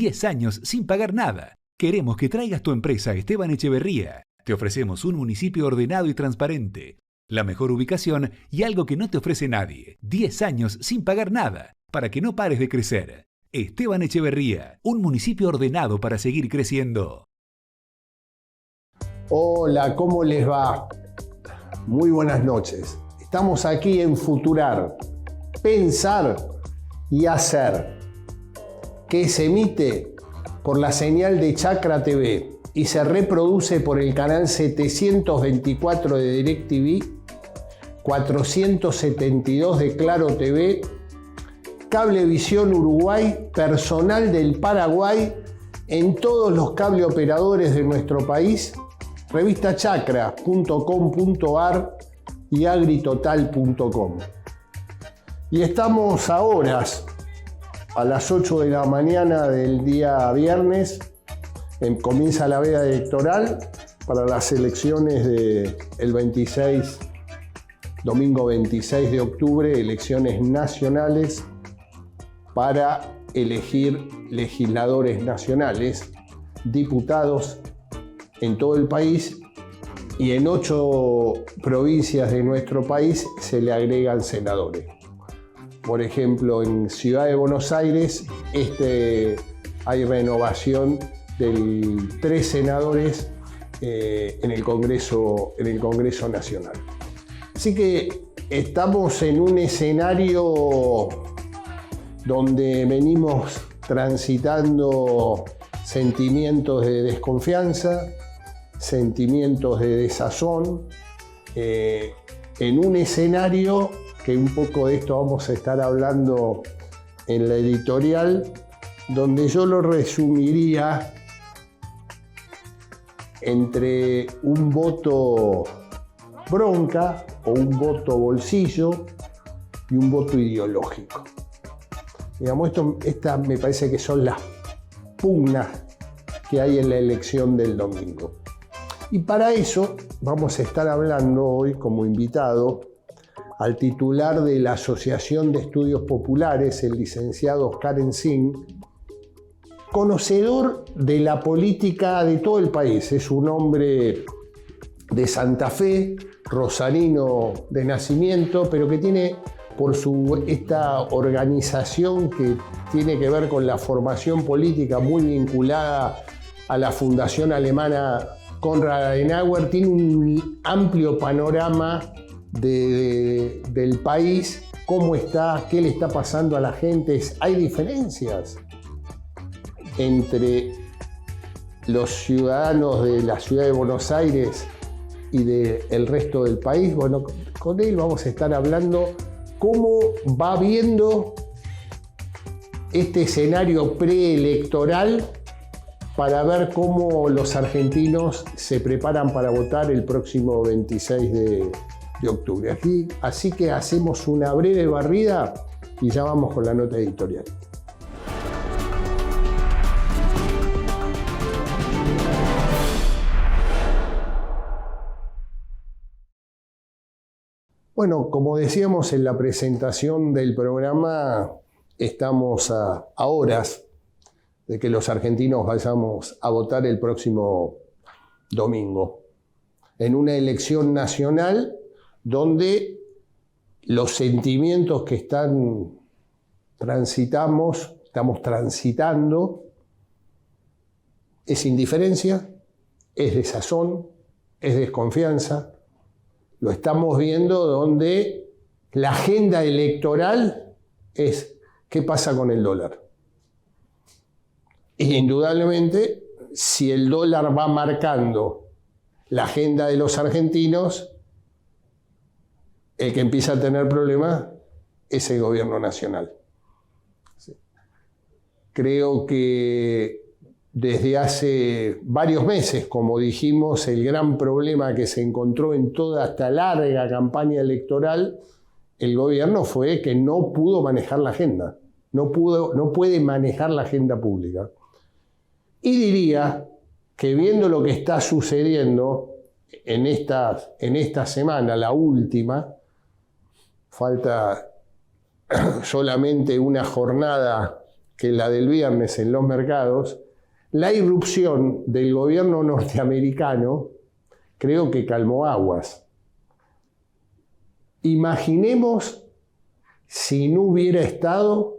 10 años sin pagar nada. Queremos que traigas tu empresa a Esteban Echeverría. Te ofrecemos un municipio ordenado y transparente, la mejor ubicación y algo que no te ofrece nadie. 10 años sin pagar nada, para que no pares de crecer. Esteban Echeverría, un municipio ordenado para seguir creciendo. Hola, ¿cómo les va? Muy buenas noches. Estamos aquí en Futurar, pensar y hacer, que se emite por la señal de Chacra TV y se reproduce por el canal 724 de DirecTV, 472 de Claro TV, Cablevisión Uruguay, personal del Paraguay, en todos los cable operadores de nuestro país, revistachacra.com.ar y agritotal.com. Y estamos a horas, a las 8 de la mañana del día viernes, comienza la veda electoral para las elecciones del 26, domingo 26 de octubre, elecciones nacionales para elegir legisladores nacionales, diputados en todo el país, y en 8 provincias de nuestro país se le agregan senadores. Por ejemplo, en Ciudad de Buenos Aires hay renovación de 3 senadores en el Congreso Nacional. Así que estamos en un escenario donde venimos transitando sentimientos de desconfianza, sentimientos de desazón, en un escenario que un poco de esto vamos a estar hablando en la editorial, donde yo lo resumiría entre un voto bronca o un voto bolsillo y un voto ideológico. Digamos, estas me parece que son las pugnas que hay en la elección del domingo. Y para eso vamos a estar hablando hoy como invitado al titular de la Asociación de Estudios Populares, el licenciado Oscar Enzín, conocedor de la política de todo el país. Es un hombre de Santa Fe, rosarino de nacimiento, pero que tiene por esta organización que tiene que ver con la formación política muy vinculada a la Fundación Alemana Konrad Adenauer, tiene un amplio panorama del país, cómo está, qué le está pasando a la gente. Hay diferencias entre los ciudadanos de la ciudad de Buenos Aires y del resto del país. Bueno, con él vamos a estar hablando cómo va viendo este escenario preelectoral para ver cómo los argentinos se preparan para votar el próximo 26 de octubre. Así que hacemos una breve barrida y ya vamos con la nota editorial. Bueno, como decíamos en la presentación del programa, estamos a horas de que los argentinos vayamos a votar el próximo domingo, en una elección nacional donde los sentimientos que estamos transitando, es indiferencia, es desazón, es desconfianza. Lo estamos viendo donde la agenda electoral es qué pasa con el dólar. Y indudablemente, si el dólar va marcando la agenda de los argentinos, el que empieza a tener problemas es el gobierno nacional. Creo que desde hace varios meses, como dijimos, el gran problema que se encontró en toda esta larga campaña electoral, el gobierno fue que no pudo manejar la agenda, no puede manejar la agenda pública. Y diría que viendo lo que está sucediendo en esta semana, la última, falta solamente una jornada que la del viernes en los mercados, la irrupción del gobierno norteamericano creo que calmó aguas. Imaginemos si no hubiera estado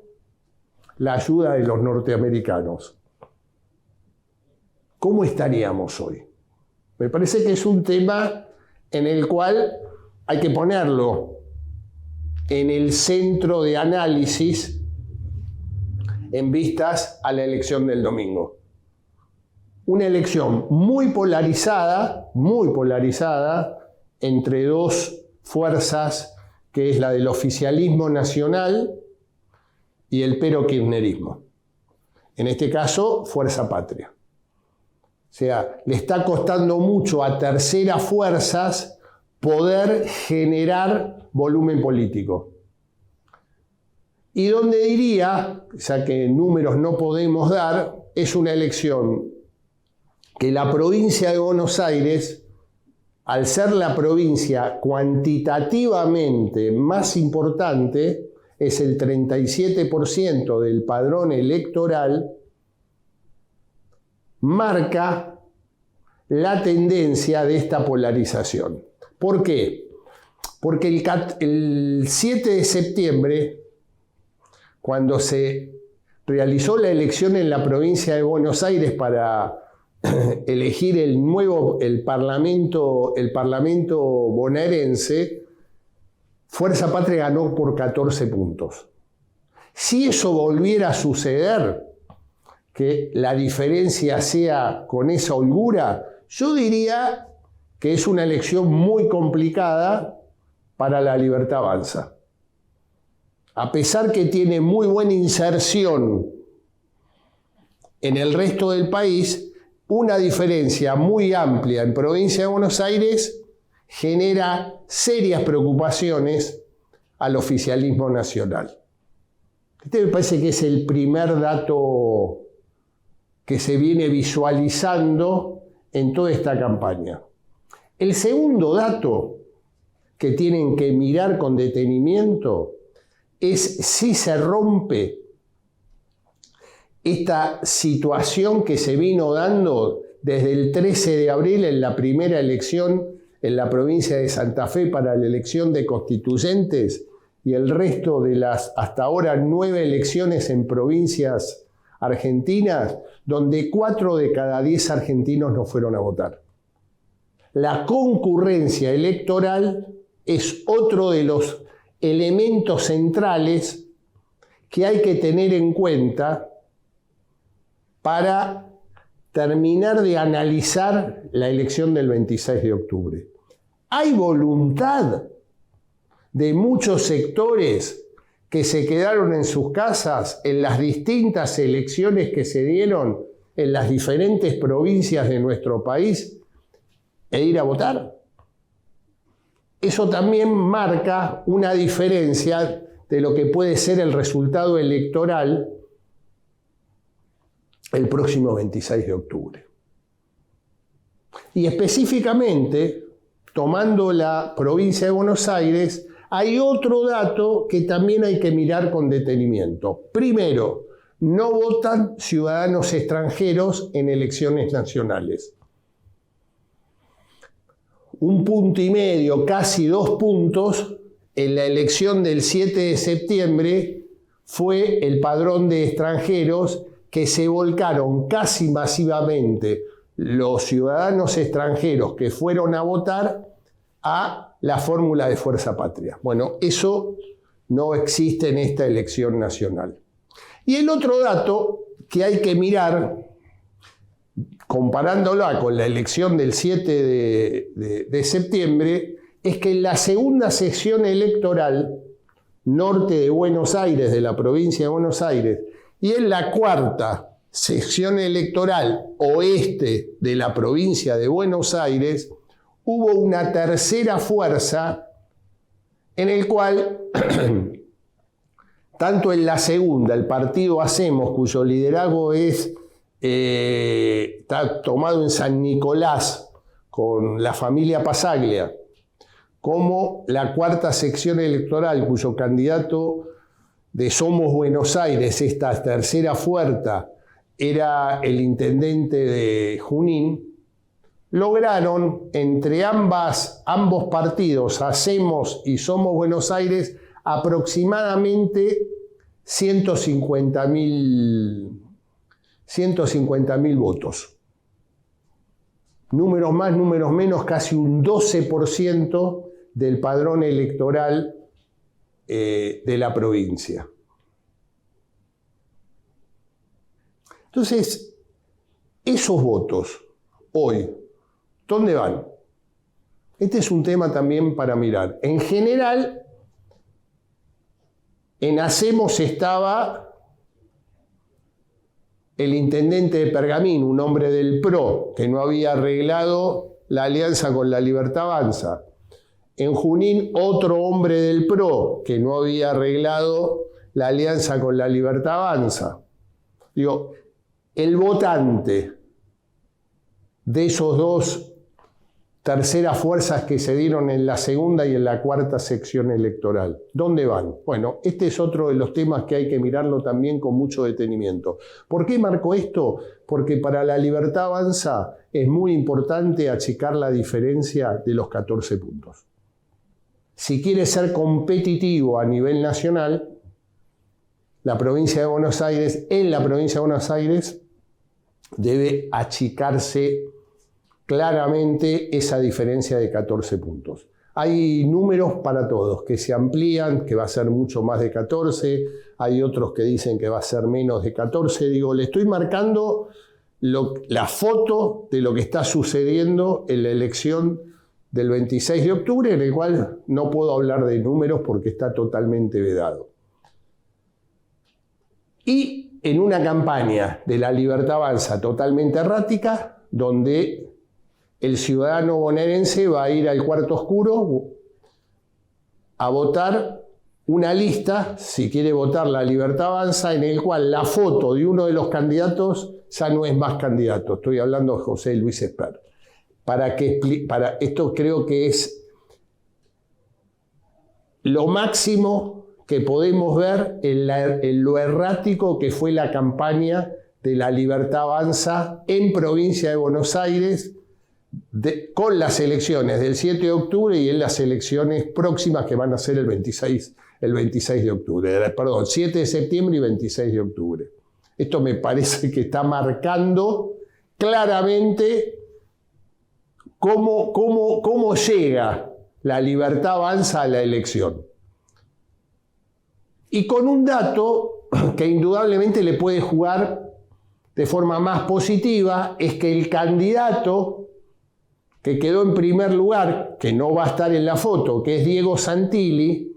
la ayuda de los norteamericanos. ¿Cómo estaríamos hoy? Me parece que es un tema en el cual hay que ponerlo en el centro de análisis en vistas a la elección del domingo. Una elección muy polarizada entre dos fuerzas, que es la del oficialismo nacional y el pero-kirchnerismo. En este caso, Fuerza Patria. O sea, le está costando mucho a terceras fuerzas poder generar volumen político. Y donde diría, ya que números no podemos dar, es una elección que la provincia de Buenos Aires, al ser la provincia cuantitativamente más importante, es el 37% del padrón electoral, marca la tendencia de esta polarización. ¿Por qué? Porque el 7 de septiembre, cuando se realizó la elección en la provincia de Buenos Aires para elegir el parlamento bonaerense, Fuerza Patria ganó por 14 puntos. Si eso volviera a suceder, que la diferencia sea con esa holgura, yo diría que es una elección muy complicada para La Libertad Avanza. A pesar que tiene muy buena inserción en el resto del país, una diferencia muy amplia en provincia de Buenos Aires genera serias preocupaciones al oficialismo nacional. Este me parece que es el primer dato que se viene visualizando en toda esta campaña. El segundo dato que tienen que mirar con detenimiento es si se rompe esta situación que se vino dando desde el 13 de abril en la primera elección en la provincia de Santa Fe para la elección de constituyentes y el resto de las hasta ahora 9 elecciones en provincias argentinas, donde 4 de cada 10 argentinos no fueron a votar. La concurrencia electoral es otro de los elementos centrales que hay que tener en cuenta para terminar de analizar la elección del 26 de octubre. Hay voluntad de muchos sectores que se quedaron en sus casas en las distintas elecciones que se dieron en las diferentes provincias de nuestro país e ir a votar. Eso también marca una diferencia de lo que puede ser el resultado electoral el próximo 26 de octubre. Y específicamente, tomando la provincia de Buenos Aires, hay otro dato que también hay que mirar con detenimiento. Primero, no votan ciudadanos extranjeros en elecciones nacionales. 1,5 puntos, casi 2 puntos, en la elección del 7 de septiembre fue el padrón de extranjeros que se volcaron casi masivamente los ciudadanos extranjeros que fueron a votar a la fórmula de Fuerza Patria. Bueno, eso no existe en esta elección nacional. Y el otro dato que hay que mirar, comparándola con la elección del 7 de septiembre, es que en la segunda sección electoral, norte de Buenos Aires, de la provincia de Buenos Aires, y en la cuarta sección electoral oeste de la provincia de Buenos Aires, hubo una tercera fuerza en el cual, tanto en la segunda, el partido Hacemos, cuyo liderazgo está tomado en San Nicolás con la familia Pasaglia, como la cuarta sección electoral, cuyo candidato de Somos Buenos Aires, esta tercera fuerza, era el intendente de Junín, lograron entre ambos partidos, Hacemos y Somos Buenos Aires, aproximadamente 150.000 votos. Números más, números menos, casi un 12% del padrón electoral de la provincia. Entonces, esos votos, hoy, ¿dónde van? Este es un tema también para mirar. En general, en Hacemos estaba el intendente de Pergamino, un hombre del PRO, que no había arreglado la alianza con la Libertad Avanza. En Junín, otro hombre del PRO, que no había arreglado la alianza con la Libertad Avanza. Digo, el votante de esos dos terceras fuerzas que se dieron en la segunda y en la cuarta sección electoral, ¿dónde van? Bueno, este es otro de los temas que hay que mirarlo también con mucho detenimiento. ¿Por qué marco esto? Porque para la Libertad Avanza es muy importante achicar la diferencia de los 14 puntos. Si quiere ser competitivo a nivel nacional, la provincia de Buenos Aires, en la provincia de Buenos Aires, debe achicarse claramente esa diferencia de 14 puntos. Hay números para todos, que se amplían, que va a ser mucho más de 14, hay otros que dicen que va a ser menos de 14. Digo, le estoy marcando la foto de lo que está sucediendo en la elección del 26 de octubre, en el cual no puedo hablar de números porque está totalmente vedado. Y en una campaña de la Libertad Avanza totalmente errática, donde el ciudadano bonaerense va a ir al cuarto oscuro a votar una lista, si quiere votar la Libertad Avanza, en el cual la foto de uno de los candidatos ya no es más candidato. Estoy hablando de José Luis Esper. Esto creo que es lo máximo que podemos ver en lo errático que fue la campaña de la Libertad Avanza en provincia de Buenos Aires, con las elecciones del 7 de octubre y en las elecciones próximas que van a ser el 26 de octubre. Perdón, 7 de septiembre y 26 de octubre. Esto me parece que está marcando claramente cómo llega la Libertad Avanza a la elección. Y con un dato que indudablemente le puede jugar de forma más positiva, es que el candidato que quedó en primer lugar, que no va a estar en la foto, que es Diego Santilli,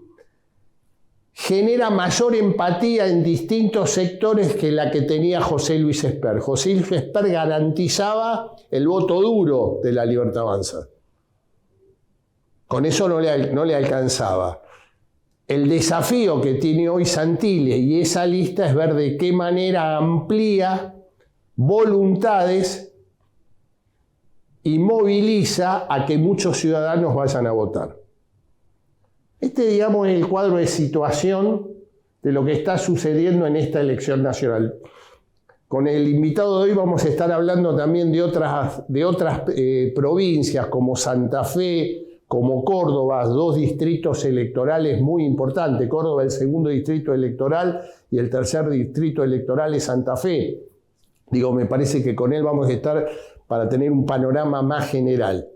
genera mayor empatía en distintos sectores que la que tenía José Luis Esper. José Luis Esper garantizaba el voto duro de la Libertad Avanza. Con eso no le alcanzaba. El desafío que tiene hoy Santilli y esa lista es ver de qué manera amplía voluntades y moviliza a que muchos ciudadanos vayan a votar. Digamos, es el cuadro de situación de lo que está sucediendo en esta elección nacional. Con el invitado de hoy vamos a estar hablando también de otras provincias como Santa Fe, como Córdoba, dos distritos electorales muy importantes. Córdoba, el segundo distrito electoral, y el tercer distrito electoral es Santa Fe. Digo, me parece que con él vamos a estar para tener un panorama más general.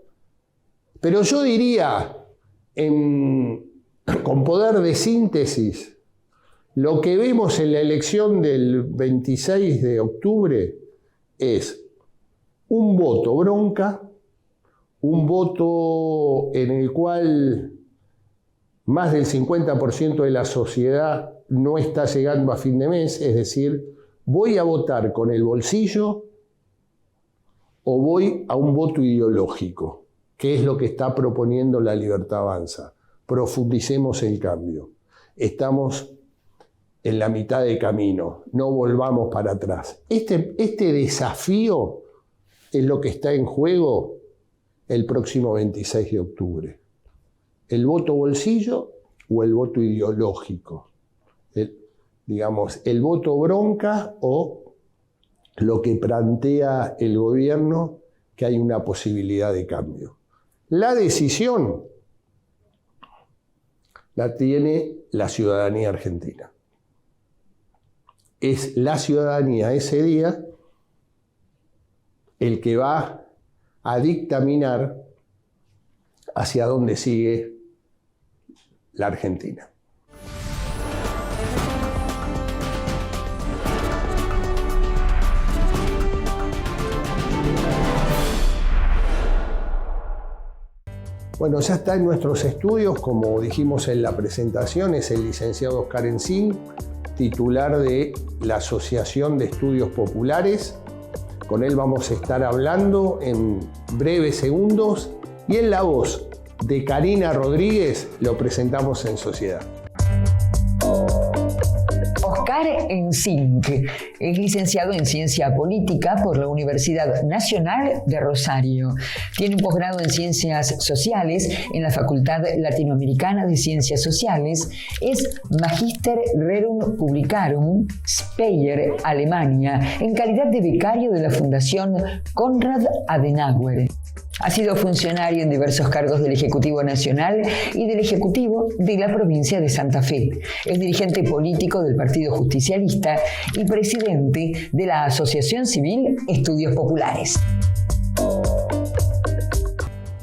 Pero yo diría, con poder de síntesis, lo que vemos en la elección del 26 de octubre es un voto bronca, un voto en el cual más del 50% de la sociedad no está llegando a fin de mes, es decir, ¿voy a votar con el bolsillo o voy a un voto ideológico? ¿Qué es lo que está proponiendo la Libertad Avanza? Profundicemos el cambio. Estamos en la mitad de camino, no volvamos para atrás. Este desafío es lo que está en juego el próximo 26 de octubre. ¿El voto bolsillo o el voto ideológico? digamos, el voto bronca o lo que plantea el gobierno, que hay una posibilidad de cambio. La decisión la tiene la ciudadanía argentina. Es la ciudadanía ese día el que va a dictaminar hacia dónde sigue la Argentina. Bueno, ya está en nuestros estudios, como dijimos en la presentación, es el licenciado Oscar Enzín, titular de la Asociación de Estudios Populares. Con él vamos a estar hablando en breves segundos y en la voz de Karina Rodríguez lo presentamos en sociedad. Oscar Enzín es licenciado en Ciencia Política por la Universidad Nacional de Rosario. Tiene un posgrado en Ciencias Sociales en la Facultad Latinoamericana de Ciencias Sociales. Es Magister Rerum Publicarum Speyer, Alemania, en calidad de becario de la Fundación Konrad Adenauer. Ha sido funcionario en diversos cargos del Ejecutivo Nacional y del Ejecutivo de la provincia de Santa Fe. Es dirigente político del Partido Justicialista y presidente de la Asociación Civil Estudios Populares.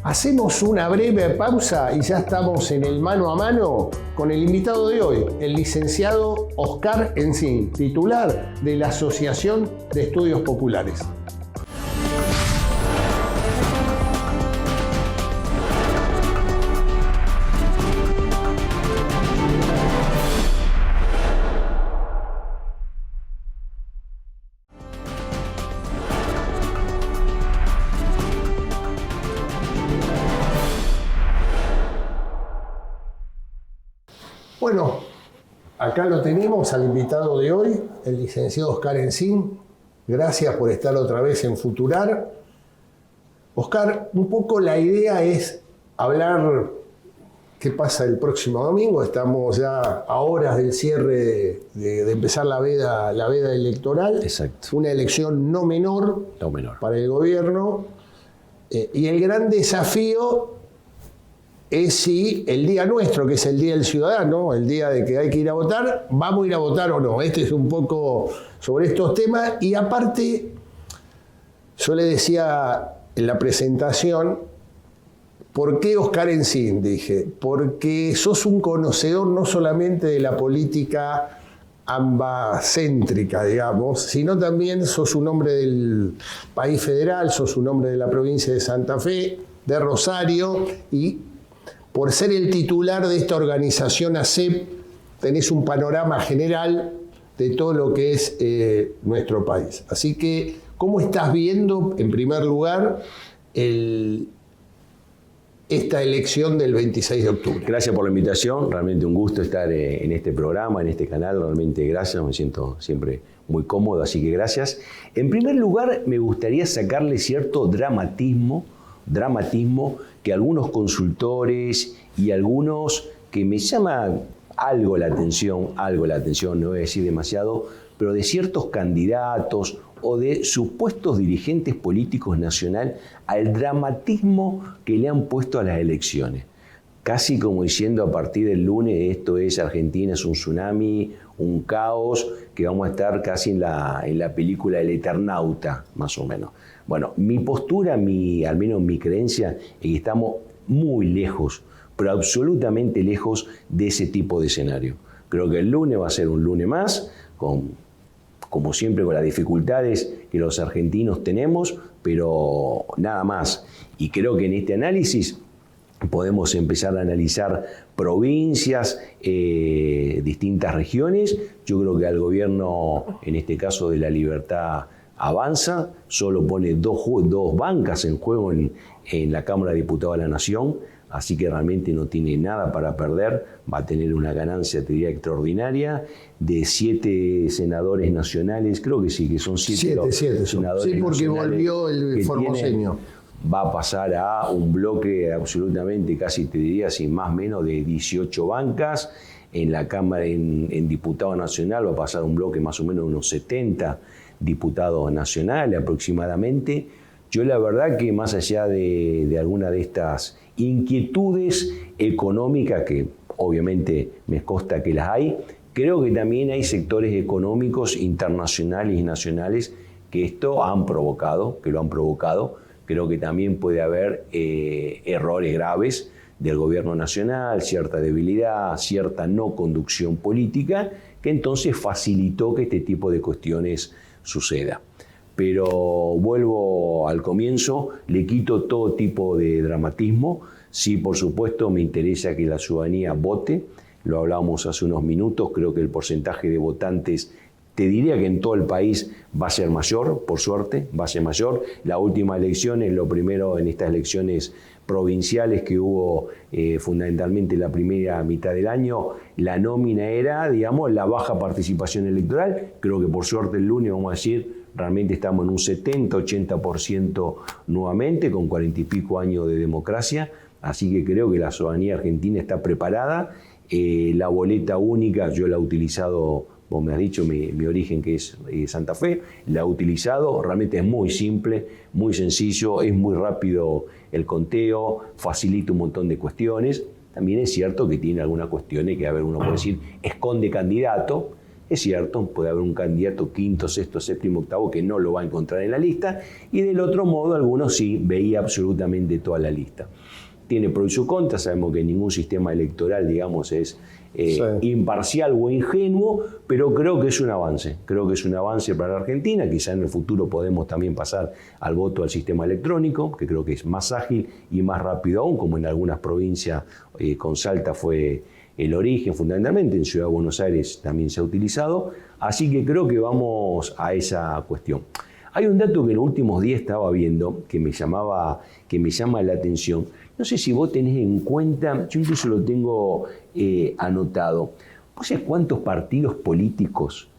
Hacemos una breve pausa y ya estamos en el mano a mano con el invitado de hoy, el licenciado Oscar Enzín, titular de la Asociación de Estudios Populares. Bueno, acá lo tenemos al invitado de hoy, el licenciado Oscar Enzín. Gracias por estar otra vez en Futurar. Oscar, un poco la idea es hablar qué pasa el próximo domingo. Estamos ya a horas del cierre de empezar la veda electoral. Exacto. Una elección no menor para el gobierno. Y el gran desafío es si el día nuestro, que es el Día del Ciudadano, el día de que hay que ir a votar, vamos a ir a votar o no. Este es un poco sobre estos temas. Y aparte, yo le decía en la presentación, ¿por qué Oscar Enzín? Dije, porque sos un conocedor no solamente de la política ambacéntrica, digamos, sino también sos un hombre del país federal, sos un hombre de la provincia de Santa Fe, de Rosario, y por ser el titular de esta organización ACEP, tenés un panorama general de todo lo que es nuestro país. Así que, ¿cómo estás viendo, en primer lugar, esta elección del 26 de octubre? Gracias por la invitación, realmente un gusto estar en este programa, en este canal, realmente gracias, me siento siempre muy cómodo, así que gracias. En primer lugar, me gustaría sacarle cierto dramatismo que algunos consultores y algunos que me llama algo la atención, no voy a decir demasiado, pero de ciertos candidatos o de supuestos dirigentes políticos nacional al dramatismo que le han puesto a las elecciones. Casi como diciendo a partir del lunes esto es Argentina, es un tsunami, un caos, que vamos a estar casi en la película El Eternauta, más o menos. Bueno, mi postura, al menos mi creencia, es que estamos muy lejos, pero absolutamente lejos de ese tipo de escenario. Creo que el lunes va a ser un lunes más, como siempre con las dificultades que los argentinos tenemos, pero nada más. Y creo que en este análisis podemos empezar a analizar provincias, distintas regiones. Yo creo que al gobierno, en este caso de La Libertad Avanza, solo pone dos bancas en juego en la Cámara de Diputados de la Nación, así que realmente no tiene nada para perder, va a tener una ganancia, te diría, extraordinaria, de 7 senadores nacionales, creo que sí, que son 7 senadores sí, porque nacionales volvió el formoseño. Va a pasar a un bloque absolutamente, casi te diría, sin más o menos, de 18 bancas. en la Cámara, en diputado nacional, va a pasar un bloque más o menos de unos 70 diputados nacionales aproximadamente. Yo la verdad que más allá de alguna de estas inquietudes económicas, que obviamente me consta que las hay, creo que también hay sectores económicos internacionales y nacionales que esto han provocado, que lo han provocado. Creo que también puede haber errores graves del gobierno nacional, cierta debilidad, cierta no conducción política, que entonces facilitó que este tipo de cuestiones suceda. Pero vuelvo al comienzo, le quito todo tipo de dramatismo. Sí, por supuesto, me interesa que la ciudadanía vote. Lo hablábamos hace unos minutos, creo que el porcentaje de votantes, te diría que en todo el país va a ser mayor, por suerte, va a ser mayor. La última elección, lo primero en estas elecciones provinciales que hubo fundamentalmente la primera mitad del año, la nómina era, digamos, la baja participación electoral. Creo que por suerte el lunes, vamos a decir, realmente estamos en un 70-80% nuevamente, con 40 y pico años de democracia. Así que creo que la ciudadanía argentina está preparada. La boleta única, yo la he utilizado, vos me has dicho mi origen que es Santa Fe, la he utilizado, realmente es muy simple, muy sencillo, es muy rápido el conteo, facilita un montón de cuestiones. También es cierto que tiene algunas cuestiones que, a ver, uno puede decir, esconde candidato. Es cierto, puede haber un candidato quinto, sexto, séptimo, octavo que no lo va a encontrar en la lista, y del otro modo algunos sí, veía absolutamente toda la lista. Tiene pro y su contra, sabemos que ningún sistema electoral, digamos, es imparcial o ingenuo, pero creo que es un avance. Creo que es un avance para la Argentina. Quizá en el futuro podemos también pasar al voto al sistema electrónico, que creo que es más ágil y más rápido aún, como en algunas provincias, con Salta fue el origen fundamentalmente, en Ciudad de Buenos Aires también se ha utilizado. Así que creo que vamos a esa cuestión. Hay un dato que en los últimos días estaba viendo que me llama la atención. No sé si vos tenés en cuenta, yo incluso lo tengo anotado. ¿Vos sabés cuántos partidos políticos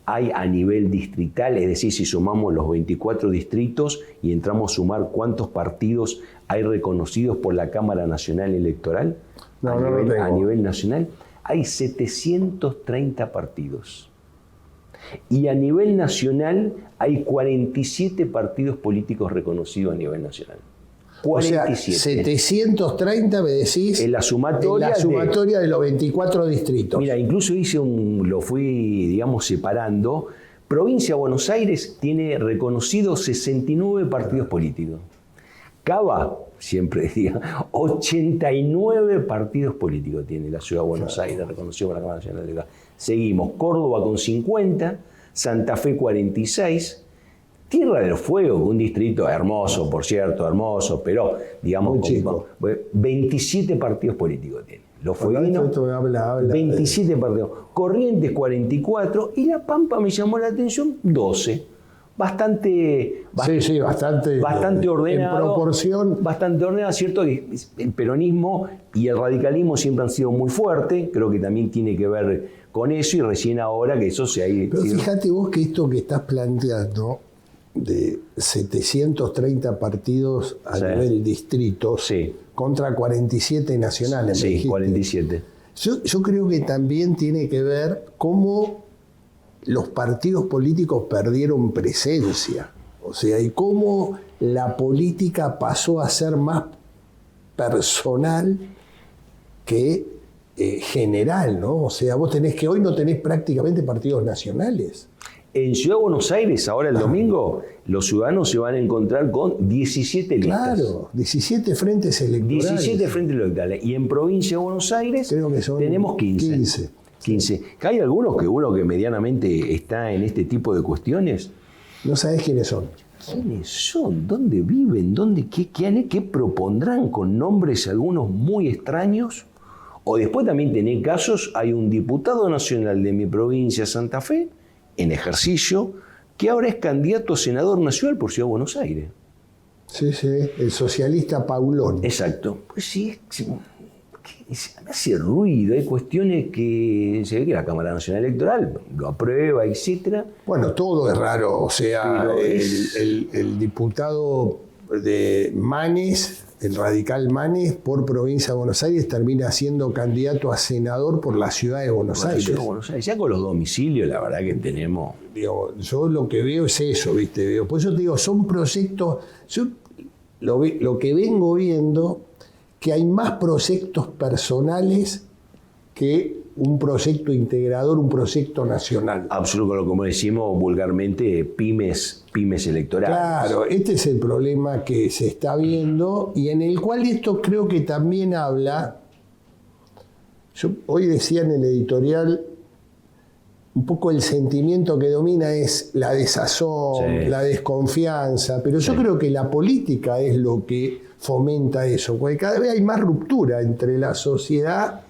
hay a nivel distrital? Es decir, si sumamos los 24 distritos y entramos a sumar cuántos partidos hay reconocidos por la Cámara Nacional Electoral. A nivel nacional hay 730 partidos. Y a nivel nacional hay 47 partidos políticos reconocidos a nivel nacional. 47. O sea, 730 me decís. En la sumatoria de los 24 distritos. Mira, incluso lo fui, digamos, separando. Provincia de Buenos Aires tiene reconocidos 69 partidos políticos. Cava, siempre decía, 89 partidos políticos tiene la Ciudad de Buenos Aires, reconocido por la Cámara Nacional Electoral. Seguimos, Córdoba con 50, Santa Fe 46, Tierra del Fuego, un distrito hermoso, por cierto, hermoso, pero digamos, 27 partidos políticos tiene. Los fueguinos, 27 partidos. Corrientes 44 y La Pampa, me llamó la atención, 12. Bastante ordenado. En proporción. Bastante ordenado, cierto que el peronismo y el radicalismo siempre han sido muy fuertes, creo que también tiene que ver con eso, y recién ahora que eso se ha ido. Pero fíjate vos que esto que estás planteando de 730 partidos a nivel distritos contra 47 nacionales. Sí, 47. Yo creo que también tiene que ver cómo los partidos políticos perdieron presencia. O sea, y cómo la política pasó a ser más personal que general, ¿no? O sea, vos tenés que hoy no tenés prácticamente partidos nacionales. En Ciudad de Buenos Aires, ahora el domingo, los ciudadanos se van a encontrar con 17 listas. Claro, 17 frentes electorales. 17 frentes electorales. Y en Provincia de Buenos Aires tenemos 15. 15. ¿Hay algunos que uno que medianamente está en este tipo de cuestiones? No sabés quiénes son. ¿Quiénes son? ¿Dónde viven? ¿Qué propondrán con nombres algunos muy extraños? O después también tenés casos, hay un diputado nacional de mi provincia, Santa Fe, en ejercicio, que ahora es candidato a senador nacional por Ciudad de Buenos Aires. Sí, el socialista Paulón. Exacto. Pues sí, me hace ruido, hay cuestiones que se ve que la Cámara Nacional Electoral lo aprueba, etc. Bueno, todo es raro, o sea, el diputado de Manes el radical Manes, por provincia de Buenos Aires, termina siendo candidato a senador por la ciudad de Buenos Aires. Ya con los domicilios, la verdad que tenemos... Digo, yo lo que veo es eso, ¿viste? Por eso te digo, son proyectos... Yo lo que vengo viendo, que hay más proyectos personales que un proyecto integrador, un proyecto nacional. Absolutamente, como decimos vulgarmente, pymes electorales. Claro, este es el problema que se está viendo y en el cual esto creo que también habla. Yo hoy decía en el editorial, un poco el sentimiento que domina es la desazón, la desconfianza, pero yo creo que la política es lo que fomenta eso, porque cada vez hay más ruptura entre la sociedad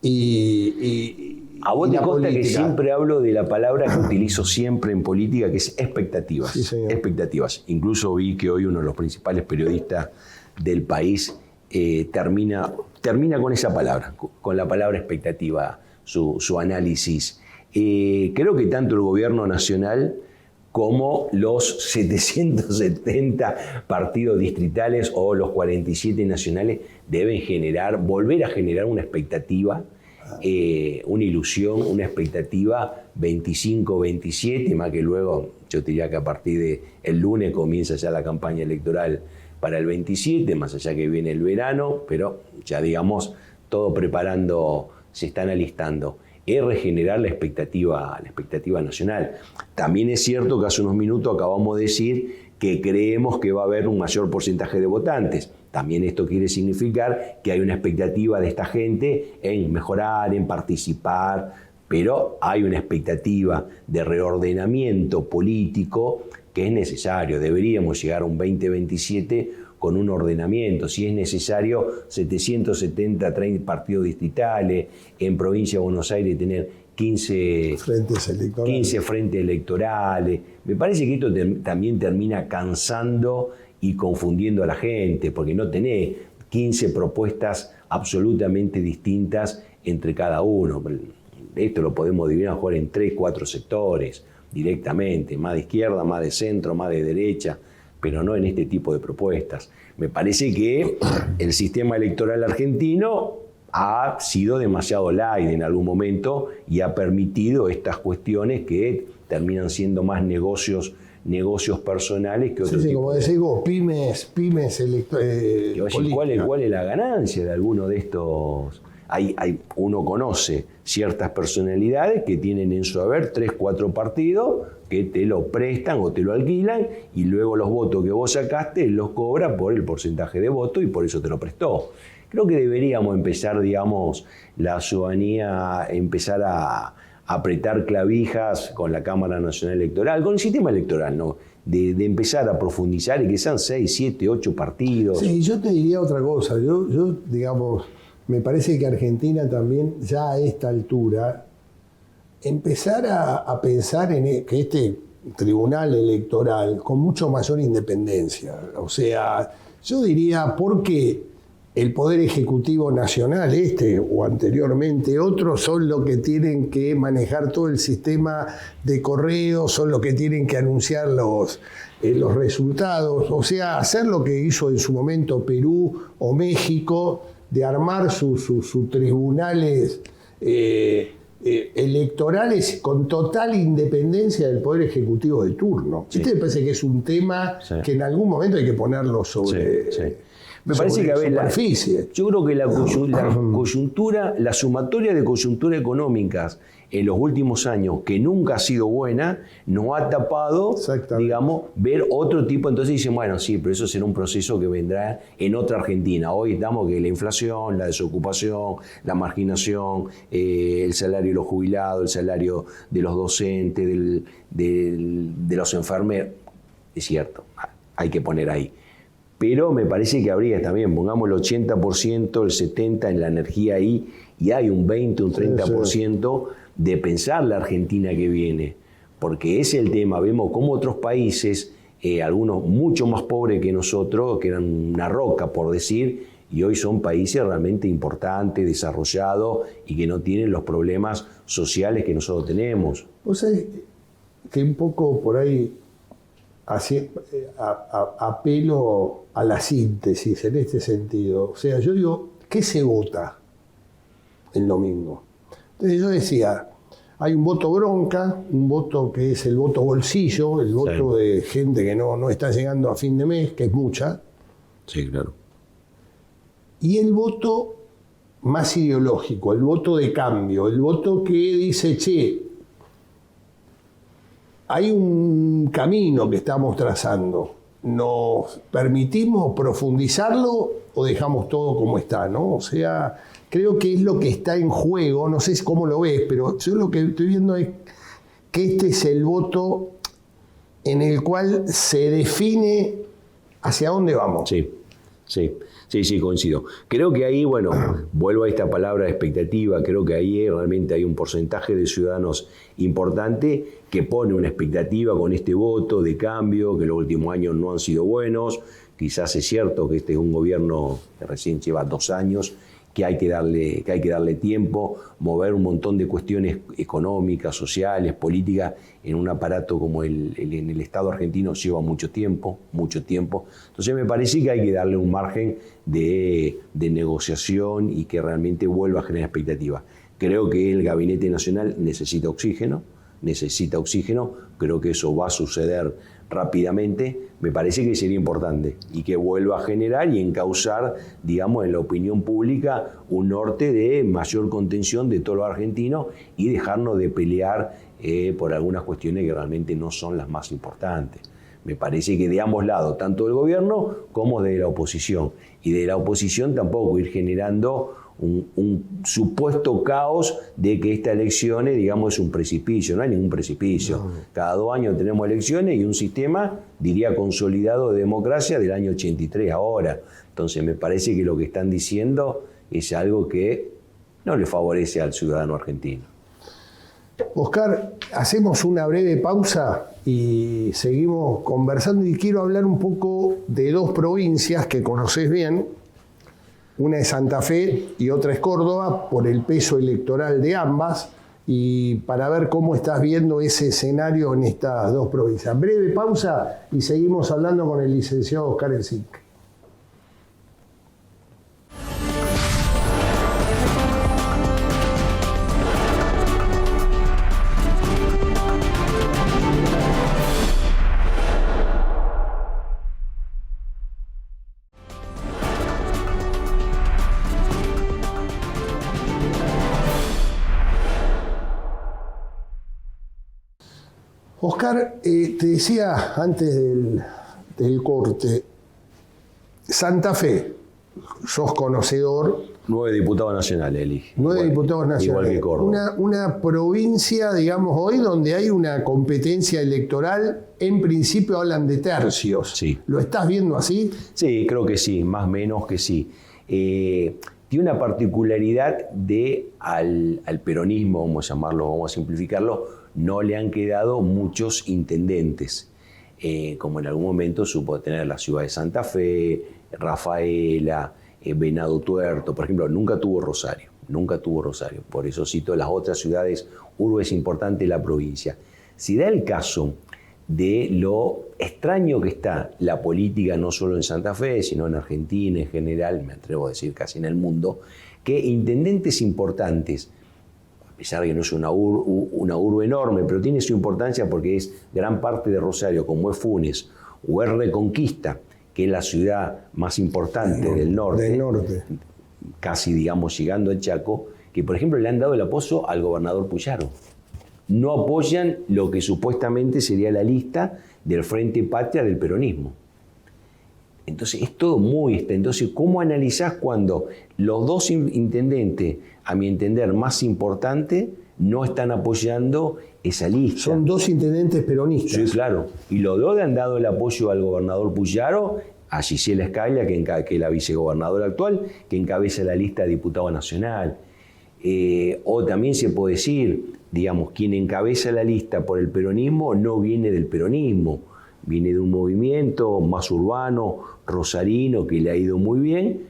y a vos y te la consta que política. siempre hablo de la palabra que utilizo siempre en política, que es expectativas. Sí, señor. Expectativas. Incluso vi que hoy uno de los principales periodistas del país termina con esa palabra, con la palabra expectativa, su análisis. Creo que tanto el gobierno nacional como los 770 partidos distritales o los 47 nacionales deben volver a generar una expectativa, una ilusión, una expectativa 25-27, más que luego, yo te diría que a partir del lunes comienza ya la campaña electoral para el 27, más allá que viene el verano, pero ya digamos, todo preparando, se están alistando. Es regenerar la expectativa nacional. También es cierto que hace unos minutos acabamos de decir que creemos que va a haber un mayor porcentaje de votantes. También esto quiere significar que hay una expectativa de esta gente en mejorar, en participar, pero hay una expectativa de reordenamiento político que es necesario. Deberíamos llegar a un 2027 con un ordenamiento, si es necesario 770 partidos distritales, en provincia de Buenos Aires tener 15 frentes electorales. Me parece que esto también termina cansando y confundiendo a la gente, porque no tenés 15 propuestas absolutamente distintas entre cada uno. Esto lo podemos dividir a lo mejor en 3, 4 sectores directamente, más de izquierda, más de centro, más de derecha, pero no en este tipo de propuestas. Me parece que el sistema electoral argentino ha sido demasiado light en algún momento y ha permitido estas cuestiones que terminan siendo más negocios personales que otros. Sí, como decís vos, pymes ¿Cuál es la ganancia de alguno de estos? Uno conoce ciertas personalidades que tienen en su haber 3, 4 partidos que te lo prestan o te lo alquilan y luego los votos que vos sacaste los cobra por el porcentaje de votos y por eso te lo prestó. Creo que deberíamos empezar, digamos, la ciudadanía, empezar a apretar clavijas con la Cámara Nacional Electoral, con el sistema electoral, ¿no? De empezar a profundizar y que sean 6, 7, 8 partidos. Sí, yo te diría otra cosa. Yo digamos, me parece que Argentina también, ya a esta altura, empezar a pensar en que este tribunal electoral con mucho mayor independencia. O sea, yo diría, porque el Poder Ejecutivo Nacional, o anteriormente otros, son los que tienen que manejar todo el sistema de correos, son los que tienen que anunciar los resultados. O sea, hacer lo que hizo en su momento Perú o México, de armar sus tribunales electorales con total independencia del Poder Ejecutivo de turno. Sí. Me parece que es un tema que en algún momento hay que ponerlo sobre... Sí. Me parece que a ver, yo creo que la coyuntura, la sumatoria de coyunturas económicas en los últimos años, que nunca ha sido buena, nos ha tapado, digamos, ver otro tipo. Entonces dicen, bueno, sí, pero eso será un proceso que vendrá en otra Argentina. Hoy estamos que la inflación, la desocupación, la marginación, el salario de los jubilados, el salario de los docentes, de los enfermeros. Es cierto, hay que poner ahí. Pero me parece que habría también, pongamos el 80%, el 70% en la energía ahí, y hay un 20, un 30% de pensar la Argentina que viene. Porque ese es el tema. Vemos cómo otros países, algunos mucho más pobres que nosotros, que eran una roca, por decir, y hoy son países realmente importantes, desarrollados, y que no tienen los problemas sociales que nosotros tenemos. Vos sabés que un poco por ahí apelo a la síntesis en este sentido. O sea, yo digo, ¿qué se vota el domingo? Entonces yo decía, hay un voto bronca, un voto que es el voto bolsillo, el voto de gente que no está llegando a fin de mes, que es mucha. Sí, claro. Y el voto más ideológico, el voto de cambio, el voto que dice, che, hay un camino que estamos trazando. ¿Nos permitimos profundizarlo o dejamos todo como está, ¿no? O sea, creo que es lo que está en juego, no sé cómo lo ves, pero yo lo que estoy viendo es que este es el voto en el cual se define hacia dónde vamos. Sí, coincido. Creo que ahí, bueno, vuelvo a esta palabra expectativa, creo que ahí realmente hay un porcentaje de ciudadanos importante que pone una expectativa con este voto de cambio, que los últimos años no han sido buenos. Quizás es cierto que este es un gobierno que recién lleva 2 años, que hay que darle tiempo, mover un montón de cuestiones económicas, sociales, políticas, en un aparato como en el Estado argentino lleva mucho tiempo. Entonces me parece que hay que darle un margen de negociación y que realmente vuelva a generar expectativas. Creo que el Gabinete Nacional necesita oxígeno, creo que eso va a suceder rápidamente. Me parece que sería importante y que vuelva a generar y encauzar, digamos, en la opinión pública un norte de mayor contención de todos los argentinos y dejarnos de pelear por algunas cuestiones que realmente no son las más importantes. Me parece que de ambos lados, tanto del gobierno como de la oposición. Y de la oposición tampoco ir generando un supuesto caos de que estas elecciones, digamos, es un precipicio. No hay ningún precipicio. No. Cada 2 años tenemos elecciones y un sistema, diría, consolidado de democracia del año 83 ahora. Entonces me parece que lo que están diciendo es algo que no le favorece al ciudadano argentino. Oscar, hacemos una breve pausa y seguimos conversando y quiero hablar un poco de 2 provincias que conocés bien. Una es Santa Fe y otra es Córdoba, por el peso electoral de ambas, y para ver cómo estás viendo ese escenario en estas 2 provincias. Breve pausa y seguimos hablando con el licenciado Oscar Elzinc. Oscar, te decía antes del corte, Santa Fe, sos conocedor. 9 diputados nacionales elige. 9 diputados nacionales. Igual que Córdoba. Una provincia, digamos, hoy donde hay una competencia electoral, en principio hablan de tercios. Sí. ¿Lo estás viendo así? Sí, creo que sí, más o menos que sí. Tiene una particularidad al peronismo, vamos a llamarlo, vamos a simplificarlo, no le han quedado muchos intendentes, como en algún momento supo tener la ciudad de Santa Fe, Rafaela, Venado Tuerto, por ejemplo, nunca tuvo Rosario. Por eso cito las otras ciudades, urbes importantes de la provincia. Si da el caso de lo extraño que está la política, no solo en Santa Fe, sino en Argentina en general, me atrevo a decir casi en el mundo, que intendentes importantes, a pesar de que no es una urbe enorme, pero tiene su importancia porque es gran parte de Rosario, como es Funes o es Reconquista, que es la ciudad más importante del norte, casi, digamos, llegando al Chaco, que por ejemplo le han dado el apoyo al gobernador Puyaro. No apoyan lo que supuestamente sería la lista del Frente Patria del peronismo. Entonces es todo muy extenso. Entonces, ¿cómo analizás cuando los 2 intendentes, a mi entender, más importantes, no están apoyando esa lista? Son 2 intendentes peronistas. Sí, claro. Y los 2 le han dado el apoyo al gobernador Puyaro, a Gisela Scalia, que es la vicegobernadora actual, que encabeza la lista de diputado nacional. O también se puede decir, digamos, quien encabeza la lista por el peronismo no viene del peronismo, viene de un movimiento más urbano, rosarino, que le ha ido muy bien,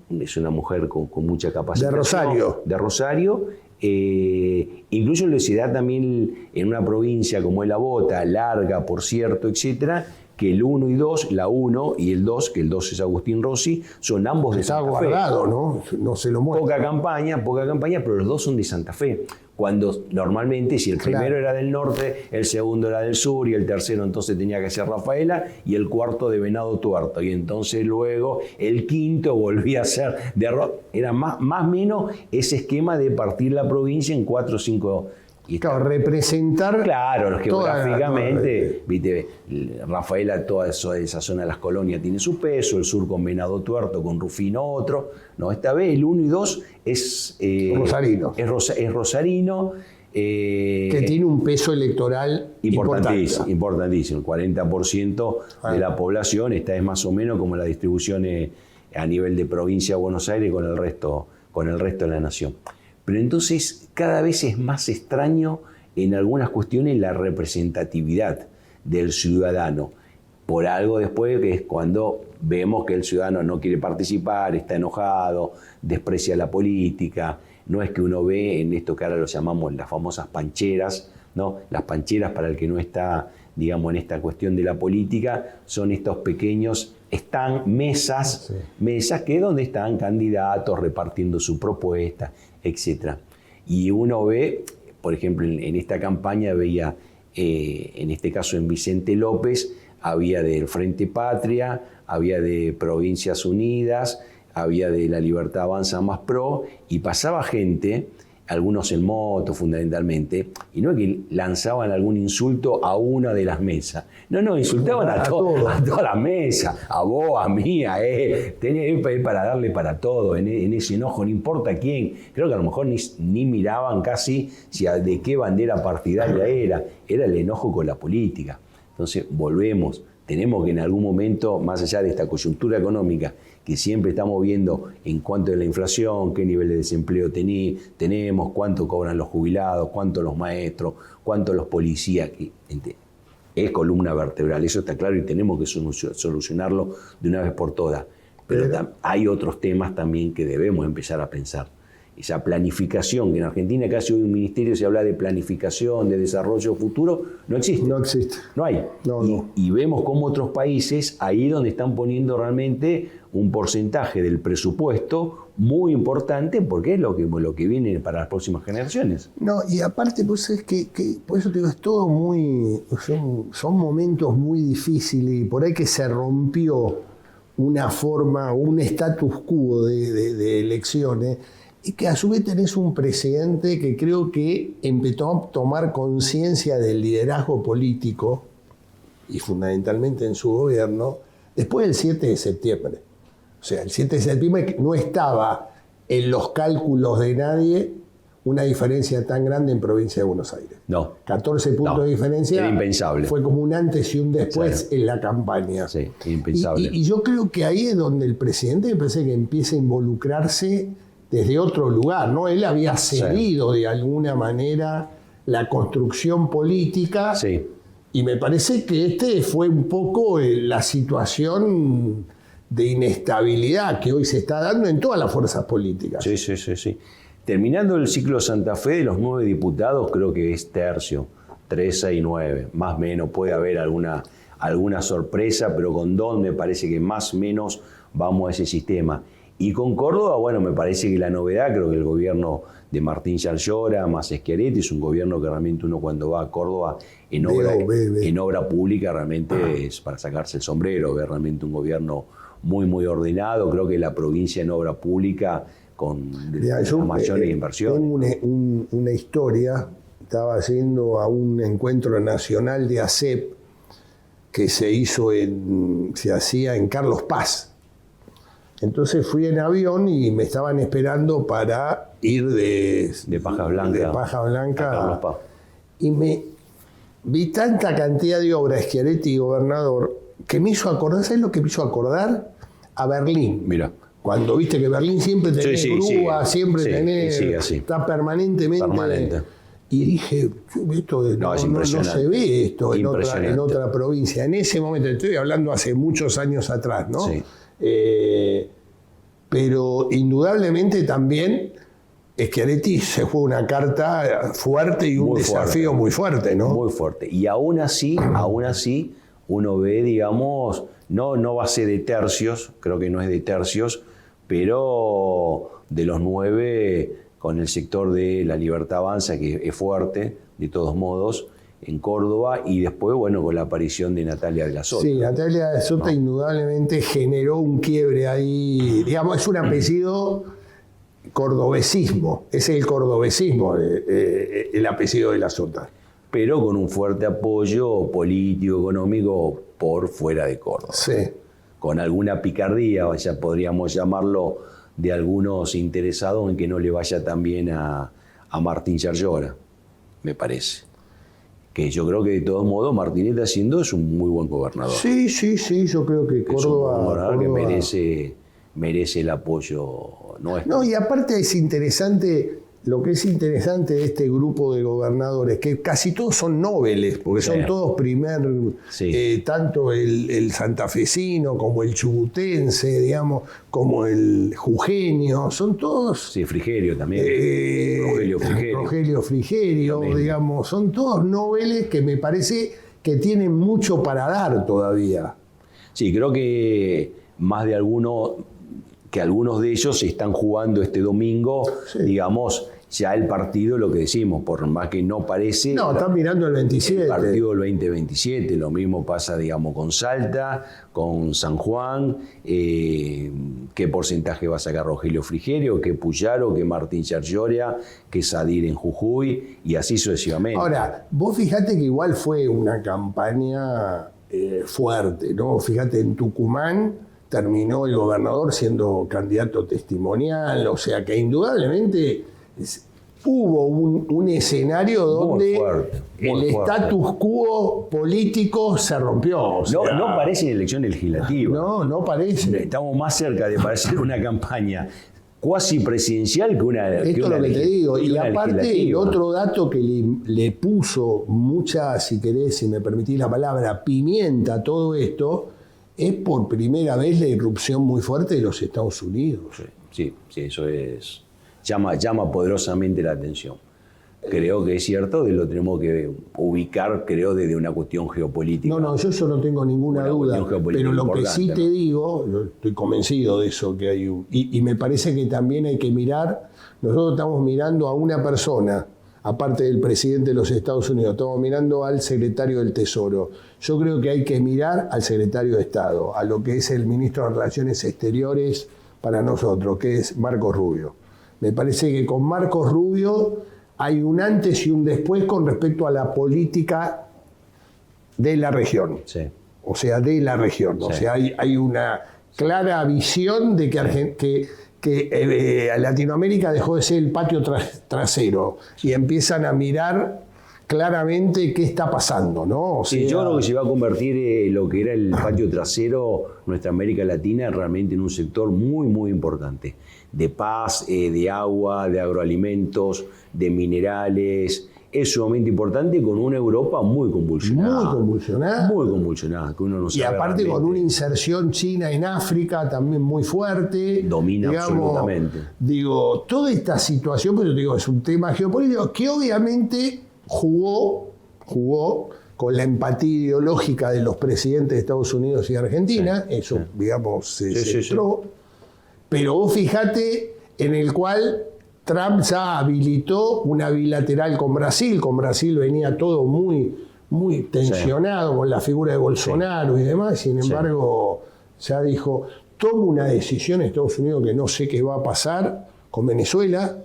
es una mujer con mucha capacidad. De Rosario. De Rosario. Incluso la ciudad también en una provincia como es La Bota, larga, por cierto, etcétera, que el 1 y 2, la 1 y el 2, que el 2 es Agustín Rossi, son ambos de Está Santa Fe. guardado, ¿no? No se lo muestra. Poca campaña, pero los dos son de Santa Fe. Cuando normalmente, si el primero era del norte, el segundo era del sur, y el tercero entonces tenía que ser Rafaela, y el cuarto de Venado Tuerto. Y entonces luego el quinto volvía a ser de era más o menos ese esquema de partir la provincia en 4 o 5. Y claro, representar. Claro, geográficamente, viste, Rafaela, toda esa zona de las colonias tiene su peso, el sur con Venado Tuerto, con Rufino otro. No, esta vez el 1 y 2 es Rosarino. Es Rosarino. Que tiene un peso electoral importantísimo. El 40% de la población, esta es más o menos como la distribución a nivel de provincia de Buenos Aires con el resto de la nación. Pero entonces cada vez es más extraño en algunas cuestiones la representatividad del ciudadano. Por algo después, que es cuando vemos que el ciudadano no quiere participar, está enojado, desprecia la política. No es que uno ve en esto que ahora lo llamamos las famosas pancheras, ¿no? Las pancheras, para el que no está, digamos, en esta cuestión de la política, son estos pequeños mesas que es donde están candidatos repartiendo su propuesta, etc. Y uno ve, por ejemplo, en esta campaña veía, en este caso en Vicente López, había del Frente Patria, había de Provincias Unidas, había de La Libertad Avanza Más Pro, y pasaba gente, algunos en moto fundamentalmente, y no es que lanzaban algún insulto a una de las mesas. No, insultaban a toda la mesa, a vos, a mí, tenía para darle para todo, en ese enojo, no importa quién. Creo que a lo mejor ni miraban casi de qué bandera partidaria era el enojo con la política. Entonces volvemos, tenemos que en algún momento, más allá de esta coyuntura económica, que siempre estamos viendo en cuanto a la inflación, qué nivel de desempleo tenemos, cuánto cobran los jubilados, cuánto los maestros, cuánto los policías, que es columna vertebral, eso está claro, y tenemos que solucionarlo de una vez por todas. Pero hay otros temas también que debemos empezar a pensar. Esa planificación, que en Argentina casi hoy un ministerio se habla de planificación, de desarrollo futuro, no existe. No existe. No hay. Y vemos cómo otros países, ahí donde están poniendo realmente un porcentaje del presupuesto muy importante, porque es lo que viene para las próximas generaciones. No, y aparte, pues es que por eso te digo, es todo muy. Son momentos muy difíciles, y por ahí que se rompió una forma, un status quo de elecciones. Y que a su vez tenés un presidente que creo que empezó a tomar conciencia del liderazgo político, y fundamentalmente en su gobierno, después del 7 de septiembre. O sea, el 7 de septiembre no estaba en los cálculos de nadie una diferencia tan grande en provincia de Buenos Aires. No. 14 puntos de diferencia. Era impensable. Fue como un antes y un después en la campaña. Sí, impensable. Y yo creo que ahí es donde el presidente me parece que empieza a involucrarse desde otro lugar, ¿no? Él había cedido de alguna manera la construcción política, y me parece que fue un poco la situación de inestabilidad que hoy se está dando en todas las fuerzas políticas. Sí. Terminando el ciclo Santa Fe, de los 9 diputados, creo que es tercio, 3, 6, 9, más o menos. Puede haber alguna sorpresa, pero con Don me parece que más o menos vamos a ese sistema. Y con Córdoba, bueno, me parece que la novedad, creo que el gobierno de Martín Yarlora más Schiaretti es un gobierno que realmente uno cuando va a Córdoba en obra pública realmente es para sacarse el sombrero, ve realmente un gobierno muy, muy ordenado. Creo que la provincia en obra pública con las mayores inversiones. Tengo una historia, estaba yendo a un encuentro nacional de ACEP que se hacía en Carlos Paz. Entonces fui en avión y me estaban esperando para ir de Paja Blanca a Carlos Paz. Y vi tanta cantidad de obras, Schiaretti, gobernador, que me hizo acordar, ¿sabes lo que me hizo acordar? A Berlín. Mira. Cuando viste que Berlín siempre tenés grúa, siempre tenés, está permanentemente. Permanente. Y dije, esto no se ve esto en otra provincia. En ese momento, estoy hablando hace muchos años atrás, ¿no? Sí. Pero pero indudablemente también Schiaretti se juega una carta fuerte y un Muy desafío fuerte. muy fuerte, ¿no? Muy fuerte. Y aún así, uno ve, digamos, no va a ser de tercios, creo que no es de tercios, pero de los 9, con el sector de La Libertad Avanza, que es fuerte, de todos modos, en Córdoba, y después, bueno, con la aparición de Natalia de la Sota. Sí, Natalia de Sota indudablemente generó un quiebre ahí, digamos, es un apellido cordobesismo, es el cordobesismo el apellido de la Sota. Pero con un fuerte apoyo político, económico, por fuera de Córdoba. Sí. Con alguna picardía, ya podríamos llamarlo, de algunos interesados en que no le vaya tan bien a Martín Yarlora, me parece. Que yo creo que de todos modos Martínez haciendo es un muy buen gobernador. Sí, yo creo que Es un Córdoba... gobernador que Córdoba- merece el apoyo nuestro. No, y aparte es interesante, lo que es interesante de este grupo de gobernadores, que casi todos son nobles, porque Sí. son todos Sí. tanto el santafesino como el chubutense, digamos, como el jujeño, son todos... Sí, Frigerio también. Rogelio Frigerio, También. digamos, son todos nobles que me parece que tienen mucho para dar todavía. Sí, creo que más de algunos de ellos están jugando este domingo, Sí. digamos, ya el partido, lo que decimos, por más que no parece... No, están mirando el 27. El partido del 2027, lo mismo pasa, digamos, con Salta, con San Juan, qué porcentaje va a sacar Rogelio Frigerio, qué Puyaro, qué Martín Yarlora, qué Sadir en Jujuy, y así sucesivamente. Ahora, vos fijate que igual fue una campaña fuerte, ¿no? Fíjate, en Tucumán terminó el gobernador siendo candidato testimonial, o sea que indudablemente hubo un escenario donde fuerte, muy el fuerte. status quo político se rompió. O sea, No parece elección legislativa. no parece. Estamos más cerca de parecer una campaña cuasi presidencial que una Esto es lo que te digo. Y aparte, el legislativa. otro dato que le puso mucha, si querés, si me permitís la palabra, pimienta a todo esto, es por primera vez la irrupción muy fuerte de los Estados Unidos. Sí, eso es llama poderosamente la atención. Creo que es cierto, lo tenemos que ubicar, creo, desde una cuestión geopolítica. No, yo eso no tengo ninguna Una duda. cuestión geopolítica Pero lo que sí importante, te ¿no? digo, yo estoy convencido de eso, que hay y me parece que también hay que mirar, nosotros estamos mirando a una persona, aparte del presidente de los Estados Unidos, estamos mirando al secretario del Tesoro. Yo creo que hay que mirar al secretario de Estado, a lo que es el ministro de Relaciones Exteriores para nosotros, que es Marcos Rubio. Me parece que con Marcos Rubio hay un antes y un después con respecto a la política de la región. Sí. O sea, de la región. O Sí. sea, hay una clara visión de que Latinoamérica dejó de ser el patio trasero y empiezan a mirar claramente qué está pasando, ¿no? O Sí, sea, yo creo que se va a convertir lo que era el patio trasero, nuestra América Latina, realmente en un sector muy, muy importante. De paz, de agua, de agroalimentos, de minerales. Es sumamente importante con una Europa muy convulsionada. muy convulsionada. Muy convulsionada, que uno no Y sabe aparte con realmente. una inserción china en África también muy fuerte. Domina absolutamente. Digo, toda esta situación, pues yo te digo, es un tema geopolítico que obviamente jugó con la empatía ideológica de los presidentes de Estados Unidos y Argentina. Sí, Eso, sí. digamos, se Sí. entró. Pero vos fijate en el cual Trump ya habilitó una bilateral con Brasil. Con Brasil venía todo muy tensionado con la figura de Bolsonaro y demás. Sin embargo, ya dijo, tomo una decisión en Estados Unidos que no sé qué va a pasar con Venezuela.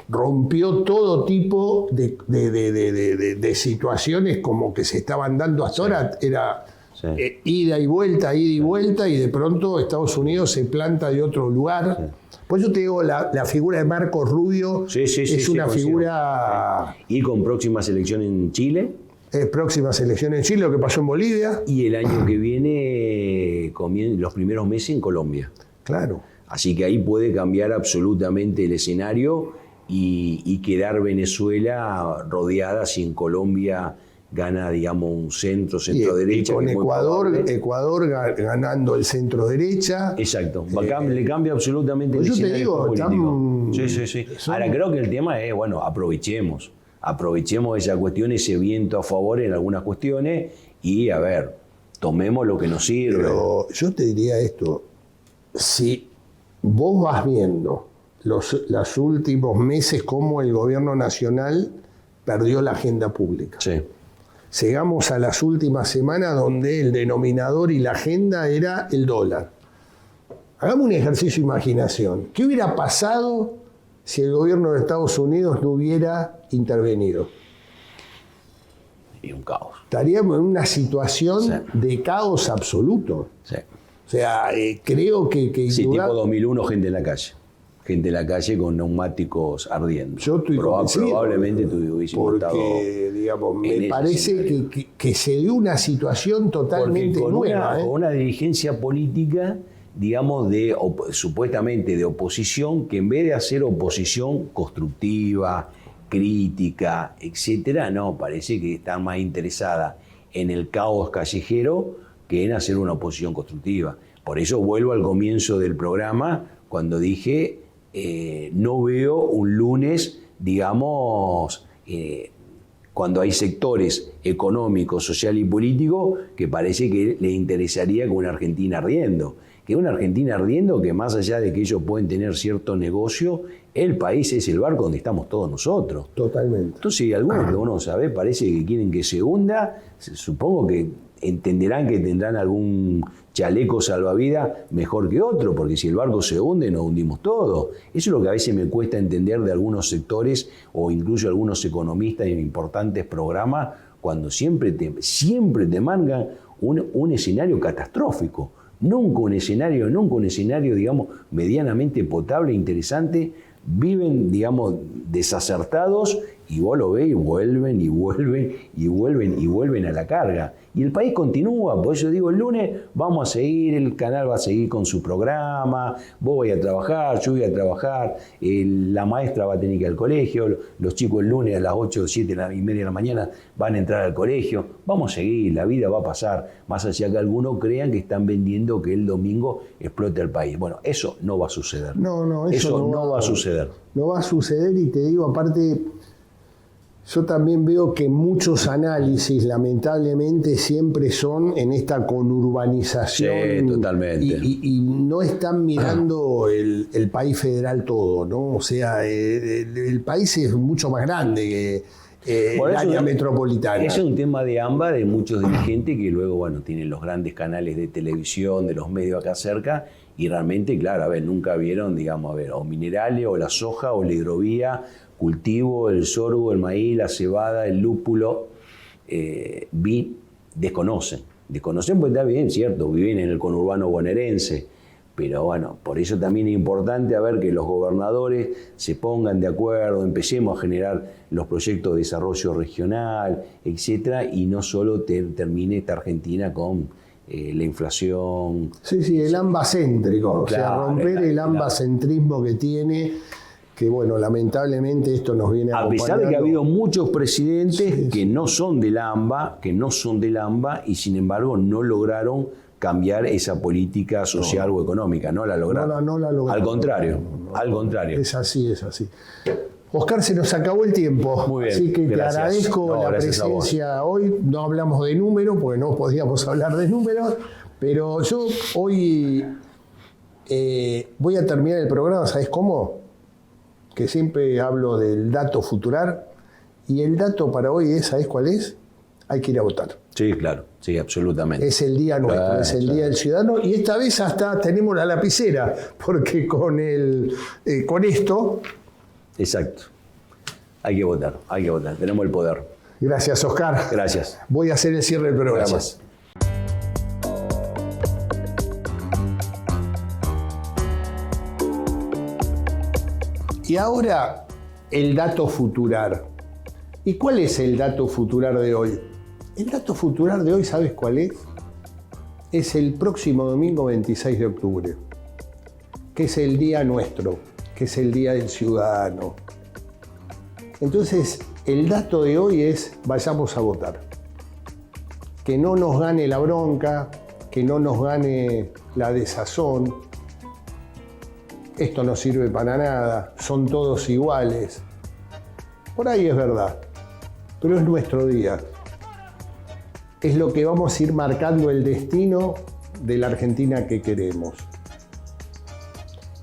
Rompió todo tipo de situaciones como que se estaban dando hasta ahora. Era Sí. ida y vuelta, y de pronto Estados Unidos se planta de otro lugar. Por eso te digo, la figura de Marcos Rubio Sí, es una coincido. figura... Y con próximas elecciones en Chile. Próximas elecciones en Chile, lo que pasó en Bolivia. Y el año que viene, los primeros meses en Colombia. Claro. Así que ahí puede cambiar absolutamente el escenario y quedar Venezuela rodeada sin Colombia gana, digamos, un centro-derecha. Y con que es muy Ecuador ganando el centro-derecha. Exacto, le cambia absolutamente el yo te escenario digo, político. Sí. Ahora creo que el tema es, bueno, aprovechemos esa cuestión, ese viento a favor en algunas cuestiones y, a ver, tomemos lo que nos sirve. Pero yo te diría esto, si vos vas viendo los últimos meses cómo el gobierno nacional perdió la agenda pública. Sí. Llegamos a las últimas semanas donde el denominador y la agenda era el dólar. Hagamos un ejercicio de imaginación. ¿Qué hubiera pasado si el gobierno de Estados Unidos no hubiera intervenido? Y un caos. Estaríamos en una situación de caos absoluto. Sí. O sea, creo que sí, tipo 2001, gente en la calle. Gente en la calle con neumáticos ardiendo. Yo estoy convencido, probablemente hubiésemos estado. Porque, digamos, me parece que se dio una situación totalmente nueva. Con una dirigencia política, digamos, supuestamente de oposición, que en vez de hacer oposición constructiva, crítica, etcétera, no, parece que está más interesada en el caos callejero que en hacer una oposición constructiva. Por eso vuelvo al comienzo del programa, cuando dije, no veo un lunes, digamos, cuando hay sectores económicos, social y políticos que parece que les interesaría con una Argentina ardiendo. Que una Argentina ardiendo que más allá de que ellos pueden tener cierto negocio, el país es el barco donde estamos todos nosotros. Totalmente. Entonces, algunos que uno sabe, parece que quieren que se hunda, supongo que entenderán que tendrán algún chaleco salvavidas mejor que otro, porque si el barco se hunde, nos hundimos todos. Eso es lo que a veces me cuesta entender de algunos sectores o incluso algunos economistas en importantes programas, cuando siempre te mangan un escenario catastrófico. Nunca un escenario, digamos, medianamente potable e interesante. Viven, digamos, desacertados y vos lo ves y vuelven a la carga. Y el país continúa, por eso digo, el lunes vamos a seguir, el canal va a seguir con su programa, vos vais a trabajar, yo voy a trabajar, la maestra va a tener que ir al colegio, los chicos el lunes a las 8, 7 y media de la mañana van a entrar al colegio, vamos a seguir, la vida va a pasar, más allá que algunos crean que están vendiendo que el domingo explote el país. Bueno, eso no va a suceder. No, eso no va a suceder. No va a suceder y te digo, aparte, yo también veo que muchos análisis, lamentablemente, siempre son en esta conurbanización. Sí, totalmente. Y no están mirando el país federal todo, ¿no? O sea, el país es mucho más grande que el área metropolitana. Eso es un tema de AMBA, de muchos dirigentes que luego, bueno, tienen los grandes canales de televisión, de los medios acá cerca, y realmente, claro, a ver, nunca vieron, digamos, a ver, o minerales, o la soja, o la hidrovía, cultivo, el sorgo, el maíz, la cebada, el lúpulo, desconocen porque está bien, cierto, viven en el conurbano bonaerense, pero bueno, por eso también es importante a ver que los gobernadores se pongan de acuerdo, empecemos a generar los proyectos de desarrollo regional, etcétera, y no solo termine esta Argentina con la inflación. Sí, el ambacéntrico, o sea, romper el ambacentrismo que tiene. Que bueno, lamentablemente esto nos viene a pesar de que ha habido muchos presidentes que no son del AMBA, y sin embargo no lograron cambiar esa política social o económica, no la lograron. No la lograron. Al contrario. Es así. Oscar, se nos acabó el tiempo. Muy bien, así que gracias. Te agradezco la presencia hoy. No hablamos de números, porque no podíamos hablar de números, pero yo hoy voy a terminar el programa, ¿sabes cómo? Que siempre hablo del dato futurar, y el dato para hoy es, ¿sabés cuál es? Hay que ir a votar. Sí, claro, sí, absolutamente. Es el día nuestro, es el día del ciudadano, y esta vez hasta tenemos la lapicera, porque con esto... Exacto. Hay que votar, tenemos el poder. Gracias, Oscar. Gracias. Voy a hacer el cierre del programa. Gracias. Y ahora el dato futurar. ¿Y cuál es el dato futurar de hoy? El dato futurar de hoy, ¿sabes cuál es? Es el próximo domingo 26 de octubre, que es el día nuestro, que es el día del ciudadano. Entonces, el dato de hoy es: vayamos a votar. que no nos gane la bronca, que no nos gane la desazón. Esto no sirve para nada, son todos iguales. Por ahí es verdad, pero es nuestro día. Es lo que vamos a ir marcando el destino de la Argentina que queremos.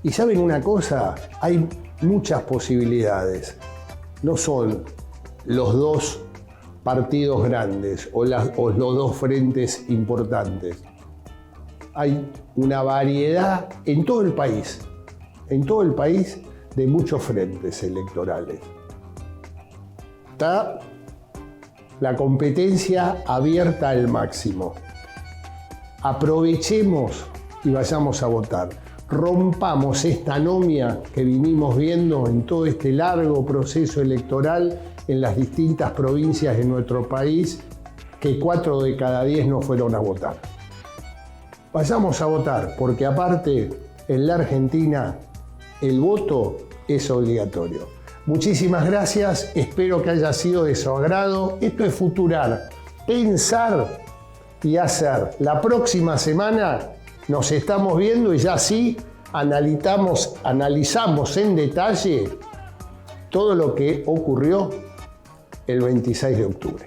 Y ¿saben una cosa? Hay muchas posibilidades. No son los dos partidos grandes o los dos frentes importantes. Hay una variedad en todo el país de muchos frentes electorales. Está la competencia abierta al máximo. Aprovechemos y vayamos a votar. Rompamos esta anomia que vinimos viendo en todo este largo proceso electoral en las distintas provincias de nuestro país, que 4 de cada 10 no fueron a votar. Vayamos a votar, porque aparte, en la Argentina, el voto es obligatorio. Muchísimas gracias, espero que haya sido de su agrado. Esto es Futurar, pensar y hacer. La próxima semana nos estamos viendo y ya sí analizamos en detalle todo lo que ocurrió el 26 de octubre.